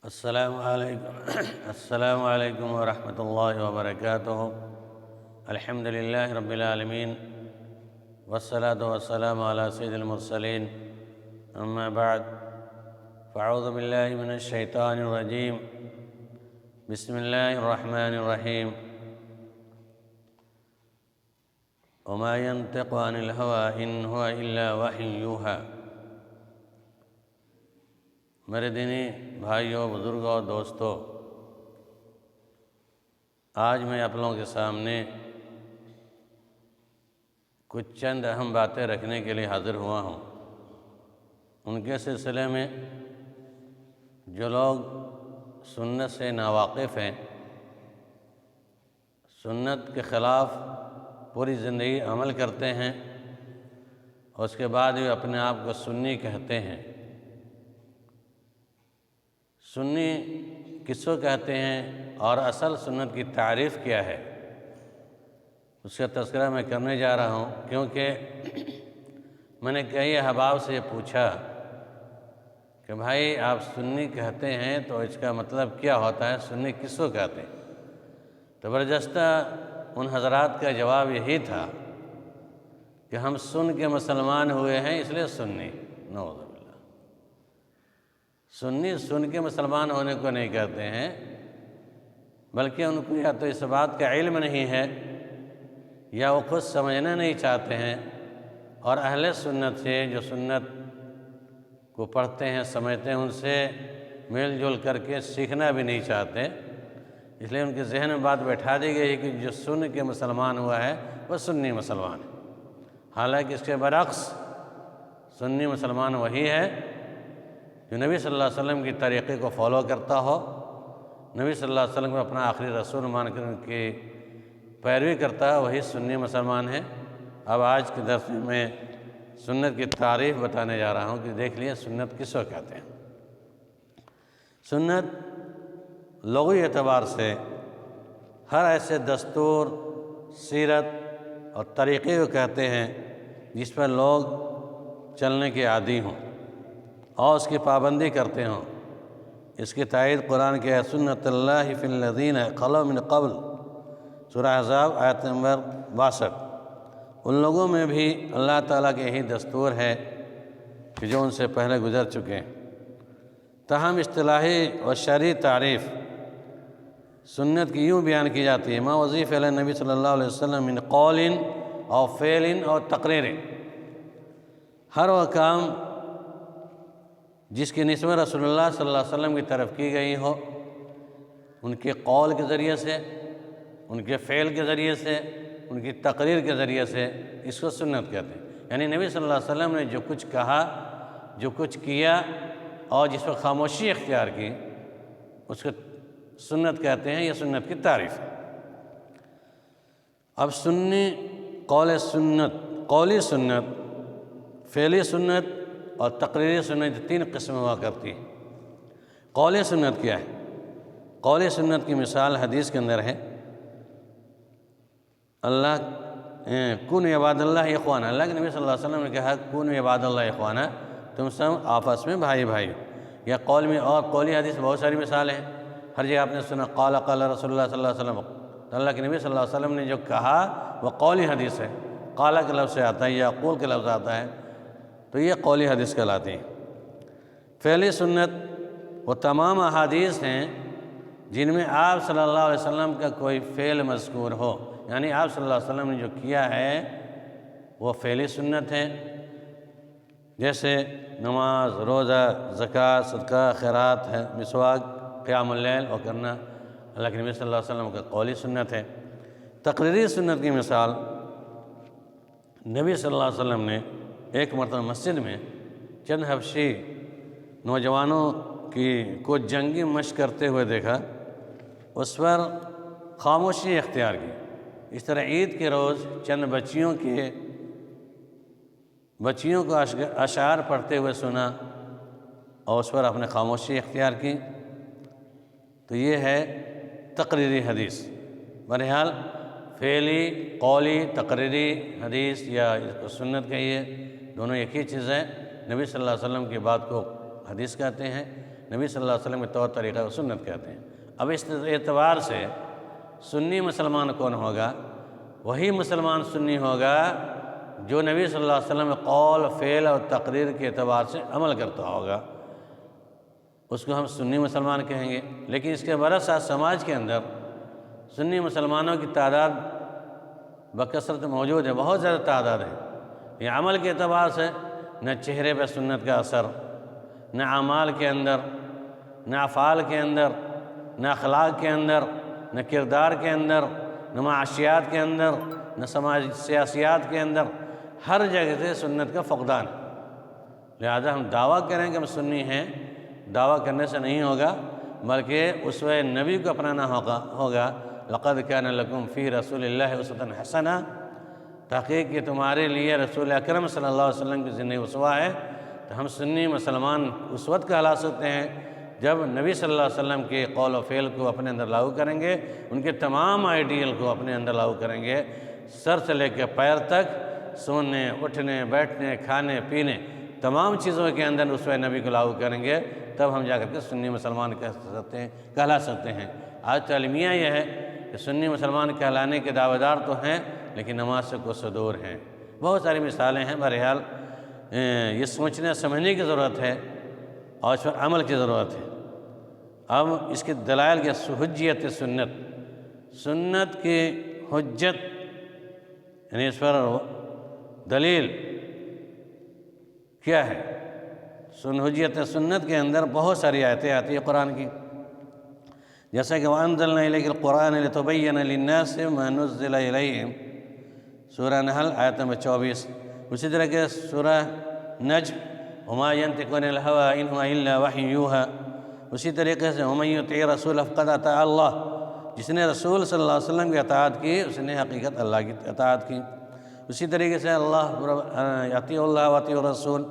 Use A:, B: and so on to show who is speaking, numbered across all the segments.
A: السلام علیکم ورحمۃ اللہ وبرکاتہ۔ الحمد للہ رب العالمین والصلاة والسلام علی سید المرسلین، اما بعد فاعوذ باللہ من الشیطان الرجیم، بسم اللہ الرحمن الرحیم۔ وما ينطق عن الهوى إن هو إلا وحی یوحی۔ میرے دینی بھائیوں، بزرگوں، دوستوں، آج میں آپ لوگوں کے سامنے کچھ چند اہم باتیں رکھنے کے لیے حاضر ہوا ہوں۔ ان کے سلسلے میں جو لوگ سنت سے ناواقف ہیں، سنت کے خلاف پوری زندگی عمل کرتے ہیں، اور اس کے بعد بھی اپنے آپ کو سنی کہتے ہیں۔ سنی کس کو کہتے ہیں اور اصل سنت کی تعریف کیا ہے، اس کا تذکرہ میں کرنے جا رہا ہوں، کیونکہ میں نے کئی احباب سے پوچھا کہ بھائی آپ سنی کہتے ہیں تو اس کا مطلب کیا ہوتا ہے، سنی کس کو کہتے ہیں؟ تو برجستہ ان حضرات کا جواب یہی تھا کہ ہم سن کے مسلمان ہوئے ہیں اس لیے سنی۔ نعوذ باللہ۔ سنی سن کے مسلمان ہونے کو نہیں کہتے ہیں، بلکہ ان کو یا تو اس بات کا علم نہیں ہے، یا وہ خود سمجھنا نہیں چاہتے ہیں، اور اہل سنت سے جو سنت کو پڑھتے ہیں، سمجھتے ہیں، ان سے مل جل کر کے سیکھنا بھی نہیں چاہتے، اس لیے ان کے ذہن میں بات بیٹھا دی گئی ہے کہ جو سن کے مسلمان ہوا ہے وہ سنی مسلمان ہے۔ حالانکہ اس کے برعکس سنی مسلمان وہی ہے جو نبی صلی اللہ علیہ وسلم کی طریقے کو فالو کرتا ہو، نبی صلی اللہ علیہ وسلم کو اپنا آخری رسول مان کر ان کی پیروی کرتا ہے، وہی سنی مسلمان ہے۔ اب آج کے درس میں سنت کی تعریف بتانے جا رہا ہوں کہ دیکھ لیے سنت کس کو کہتے ہیں۔ سنت لغوی اعتبار سے ہر ایسے دستور، سیرت اور طریقے کو کہتے ہیں جس پر لوگ چلنے کے عادی ہوں اور اس کی پابندی کرتے ہوں۔ اس کی تائید قرآن کی ہے، سنت اللہ فی الذین خلو من قبل، سورہ احزاب آیت نمبر 62۔ ان لوگوں میں بھی اللہ تعالیٰ کے یہی دستور ہے کہ جو ان سے پہلے گزر چکے ہیں۔ تاہم اصطلاحی و شرعی تعریف سنت کی یوں بیان کی جاتی ہے، ما اضیف الی نبی صلی اللہ علیہ وسلم من قول او فعل او تقریر۔ ہر وہ کام جس کی نسبت رسول اللہ صلی اللہ علیہ وسلم کی طرف کی گئی ہو، ان کے قول کے ذریعے سے، ان کے فعل کے ذریعے سے، ان کی تقریر کے ذریعے سے، اس کو سنت کہتے ہیں۔ یعنی نبی صلی اللہ علیہ وسلم نے جو کچھ کہا، جو کچھ کیا اور جس پر خاموشی اختیار کی، اس کو سنت کہتے ہیں، یہ سنت کی تعریف ہے۔ اب سنی قولی سنت، فعلی سنت اور تقریری سنت تین قسم ہوا کرتی ہے۔ قولی سنت کیا ہے؟ قولی سنت کی مثال حدیث کے اندر ہے، اللہ کونوا عباد اللہ اخوانا، اللہ کے نبی صلی اللہ علیہ وسلم نے کہا کونوا عباد اللہ اخوانا، تم سب آپس میں بھائی بھائی۔ یا قول میں اور قولی حدیث بہت ساری مثالیں ہیں، ہر جگہ آپ نے سنا قال قال رسول اللہ صلی اللہ علیہ وسلم، اللہ کے نبی صلی اللہ علیہ وسلم نے جو کہا وہ قولی حدیث ہے۔ قال کے لفظ سے آتا ہے یا قول کے لفظ آتا ہے، تو یہ قولی حدیث کہلاتی ہے۔ فعلی سنت وہ تمام احادیث ہیں جن میں آپ صلی اللہ علیہ وسلم کا کوئی فعل مذکور ہو، یعنی آپ صلی اللہ علیہ وسلم نے جو کیا ہے وہ فعلی سنت ہے، جیسے نماز، روزہ، زکوٰۃ، صدقہ، خیرات ہے، مسواک، قیام اللیل اور کرنا، اللہ کے نبی صلی اللہ علیہ وسلم کا قولی سنت ہے۔ تقریری سنت کی مثال، نبی صلی اللہ علیہ وسلم نے ایک مرتبہ مسجد میں چند حبشی نوجوانوں کو جنگی مشق کرتے ہوئے دیکھا، اس پر خاموشی اختیار کی۔ اس طرح عید کے روز چند بچیوں کو اشعار پڑھتے ہوئے سنا اور اس پر اپنے خاموشی اختیار کی، تو یہ ہے تقریری حدیث۔ بہرحال فعلی، قولی، تقریری حدیث یا اس کو سنت کہیے، دونوں ایک ہی چیز ہے۔ نبی صلی اللہ علیہ وسلم کی بات کو حدیث کہتے ہیں، نبی صلی اللہ علیہ وسلم کے طور طریقہ کو سنت کہتے ہیں۔ اب اس اعتبار سے سنی مسلمان کون ہوگا؟ وہی مسلمان سنی ہوگا جو نبی صلی اللہ علیہ وسلم کے قول، فعل اور تقریر کے اعتبار سے عمل کرتا ہوگا، اس کو ہم سنی مسلمان کہیں گے۔ لیکن اس کے برعکس سماج کے اندر سنی مسلمانوں کی تعداد بکثرت موجود ہے، بہت زیادہ تعداد ہے۔ یہ عمل کے اعتبار سے نہ چہرے پہ سنت کا اثر، نہ اعمال کے اندر، نہ افعال کے اندر، نہ اخلاق کے اندر، نہ کردار کے اندر، نہ معاشیات کے اندر، نہ سیاسیات کے اندر، ہر جگہ سے سنت کا فقدان۔ لہذا ہم دعویٰ کریں کہ ہم سنی ہیں، دعویٰ کرنے سے نہیں ہوگا، بلکہ اسوہ نبی کو اپنانا ہوگا۔ لقد کان لکم فی رسول اللہ اسوۃ حسنہ، تحقیق کہ تمہارے لیے رسول اکرم صلی اللہ علیہ وسلم کی زندگی اسوہ ہے۔ تو ہم سنی مسلمان اسوت کہلا سکتے ہیں جب نبی صلی اللہ علیہ وسلم کے قول و فعل کو اپنے اندر لاگو کریں گے، ان کے تمام آئیڈیل کو اپنے اندر لاگو کریں گے، سر سے لے کے پیر تک، سونے، اٹھنے، بیٹھنے، کھانے، پینے، تمام چیزوں کے اندر اسوہ نبی کو لاگو کریں گے، تب ہم جا کر کے سنی مسلمان کہلا سکتے ہیں۔ آج تو المیہ یہ ہے کہ سنی مسلمان کہلانے کے دعوے دار تو ہیں لیکن نماز سے کوسوں دور ہیں۔ بہت ساری مثالیں ہیں۔ بہرحال یہ سوچنے سمجھنے کی ضرورت ہے اور اس پر عمل کی ضرورت ہے۔ اب اس کے دلائل کے حجیت سنت، سنت کی حجت یعنی اس پر دلیل کیا ہے؟ حجیت سنت کے اندر بہت ساری آیتیں آتی ہیں قرآن کی، جیسا کہ وَأَنزَلْنَا إِلَيْكَ الْقُرْآنَ لِتُبَيِّنَ لِلنَّاسِ مَا نُزِّلَ إِلَيْهِمْ، سورہ نحل آیت نمبر 24۔ اسی طرح کے سورہ نجم وَمَا يَنطِقُ عَنِ الْهَوَىٰ إِنْ هُوَ إِلَّا وَحْيٌ يُوحَىٰ۔ اسی طریقے سے وَمَن يُطِعِ الرَّسُولَ فَقَدْ أَطَاعَ اللَّهَ، جس نے رسول صلی اللہ علیہ وسلم کی اطاعت کی اس نے حقیقت اللہ کی اطاعت کی۔ اسی طریقے سے اطیعوا اللہ واطیعوا الرسول،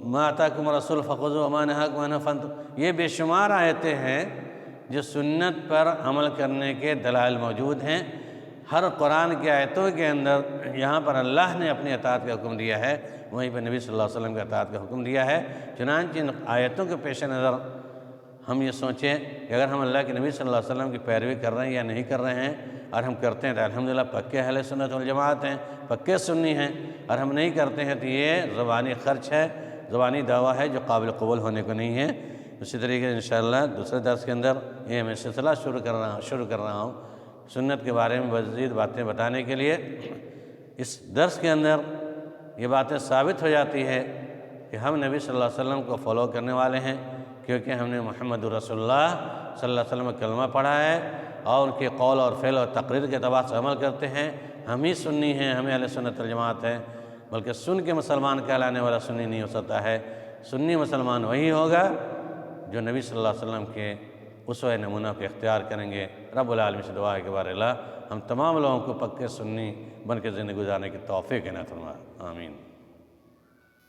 A: ما آتاکم الرسول فخذوہ وما نہاکم عنہ فانتہوا۔ یہ بے شمار آیتیں ہیں جو سنت پر عمل کرنے کے دلائل موجود ہیں۔ ہر قرآن کی آیتوں کے اندر یہاں پر اللہ نے اپنی اطاعت کا حکم دیا ہے، وہیں پر نبی صلی اللہ علیہ وسلم کی اطاعت کا حکم دیا ہے۔ چنانچہ ان آیتوں کے پیش نظر ہم یہ سوچیں کہ اگر ہم اللہ کے نبی صلی اللہ علیہ وسلم کی پیروی کر رہے ہیں یا نہیں کر رہے ہیں، اور ہم کرتے ہیں تو الحمدللہ پکے اہل سنت والجماعت ہیں، پکے سنی ہیں، اور ہم نہیں کرتے ہیں تو یہ زبانی خرچ ہے، زبانی دعویٰ ہے جو قابل قبول ہونے کو نہیں ہے۔ اسی طریقے سے انشاءاللہ دوسرے درس کے اندر یہ میں سلسلہ شروع کر رہا ہوں سنت کے بارے میں مزید باتیں بتانے کے لیے۔ اس درس کے اندر یہ باتیں ثابت ہو جاتی ہے کہ ہم نبی صلی اللہ علیہ وسلم کو فالو کرنے والے ہیں، کیونکہ ہم نے محمد رسول اللہ صلی اللہ علیہ وسلم کا کلمہ پڑھا ہے اور ان کے قول اور فعل اور تقریر کے اعتبار سے عمل کرتے ہیں۔ ہم ہی سنی ہیں، ہمیں اہل سنت والجماعت ہے، بلکہ سن کے مسلمان کہلانے والا سنی نہیں ہو سکتا ہے۔ سنی مسلمان وہی ہوگا جو نبی صلی اللہ علیہ وسلم کے اسوہ نمونہ کو اختیار کریں گے۔ رب العالمین سے دعا ہے کہ بار اللہ ہم تمام لوگوں کو پکے سنی بن کے زندگی گزارنے کی توفیق عنایت فرمائے، آمین۔